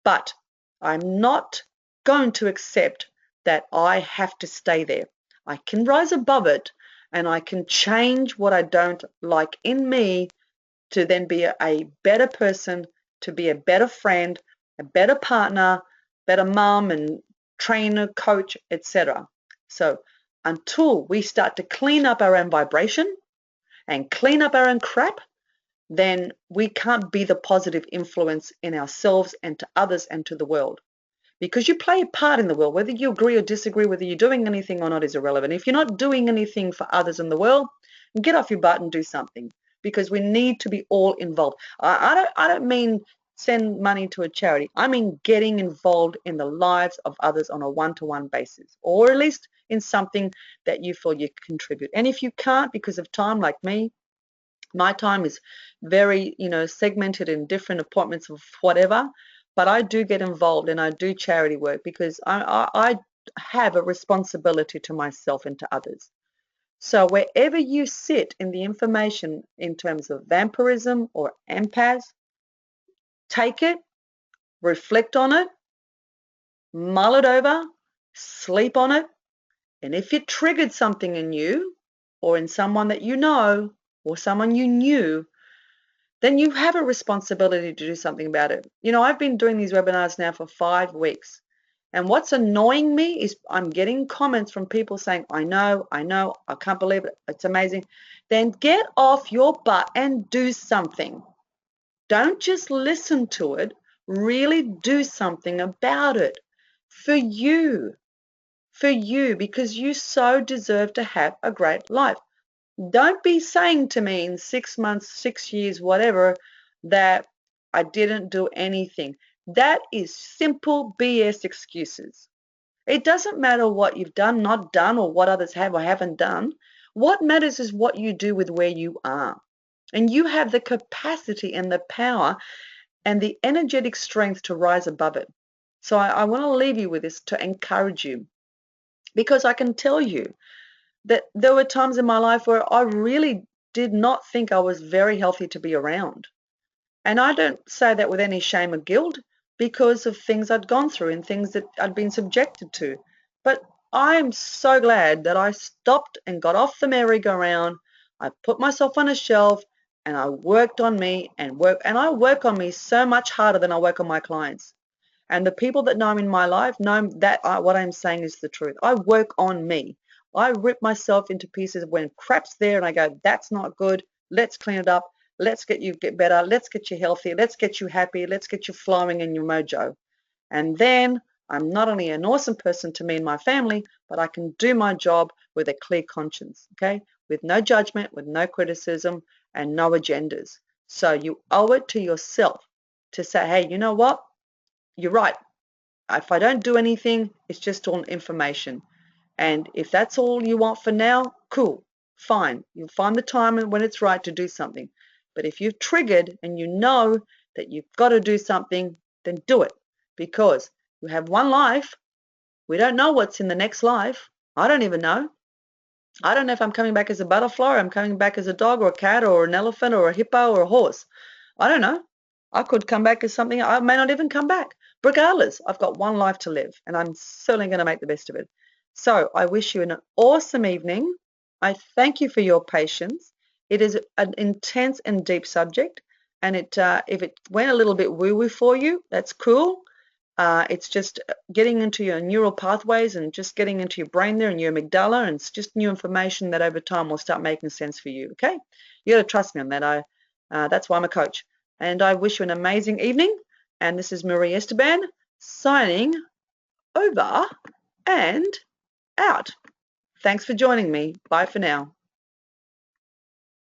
But I'm not going to accept that I have to stay there. I can rise above it, and I can change what I don't like in me to then be a better person, to be a better friend, a better partner, better mom and trainer, coach, etc. So until we start to clean up our own vibration and clean up our own crap, then we can't be the positive influence in ourselves and to others and to the world. Because you play a part in the world, whether you agree or disagree, whether you're doing anything or not is irrelevant. If you're not doing anything for others in the world, get off your butt and do something. because we need to be all involved. I don't mean send money to a charity. I mean getting involved in the lives of others on a one-to-one basis, or at least in something that you feel you contribute. And if you can't because of time, like me, my time is very, segmented in different appointments of whatever, but I do get involved and I do charity work because I have a responsibility to myself and to others. So wherever you sit in the information in terms of vampirism or empaths, take it, reflect on it, mull it over, sleep on it, and if it triggered something in you or in someone that you know or someone you knew, then you have a responsibility to do something about it. I've been doing these webinars now for 5 weeks. And what's annoying me is I'm getting comments from people saying, I know, I can't believe it, it's amazing. Then get off your butt and do something. Don't just listen to it, really do something about it for you, because you so deserve to have a great life. Don't be saying to me in 6 months, 6 years, whatever, that I didn't do anything. That is simple BS excuses. It doesn't matter what you've done, not done, or what others have or haven't done. What matters is what you do with where you are. And you have the capacity and the power and the energetic strength to rise above it. So I want to leave you with this to encourage you, because I can tell you that there were times in my life where I really did not think I was very healthy to be around. And I don't say that with any shame or guilt, because of things I'd gone through and things that I'd been subjected to. But I'm so glad that I stopped and got off the merry-go-round. I put myself on a shelf and I worked on me and I work on me so much harder than I work on my clients. And the people that know me in my life know that what I'm saying is the truth. I work on me. I rip myself into pieces when crap's there and I go, that's not good. Let's clean it up. Let's get better. Let's get you healthy. Let's get you happy. Let's get you flowing in your mojo. And then I'm not only an awesome person to me and my family, but I can do my job with a clear conscience, okay? With no judgment, with no criticism, and no agendas. So you owe it to yourself to say, hey, you know what? You're right. If I don't do anything, it's just all information. And if that's all you want for now, cool, fine. You'll find the time when it's right to do something. But if you've triggered and you know that you've got to do something, then do it. Because you have one life. We don't know what's in the next life. I don't even know. I don't know if I'm coming back as a butterfly or I'm coming back as a dog or a cat or an elephant or a hippo or a horse. I don't know. I could come back as something. I may not even come back. Regardless, I've got one life to live and I'm certainly going to make the best of it. So I wish you an awesome evening. I thank you for your patience. It is an intense and deep subject, and if it went a little bit woo-woo for you, that's cool. It's just getting into your neural pathways and just getting into your brain there and your amygdala, and it's just new information that over time will start making sense for you, okay? You got to trust me on that. That's why I'm a coach. And I wish you an amazing evening. And this is Marie Esteban signing over and out. Thanks for joining me. Bye for now.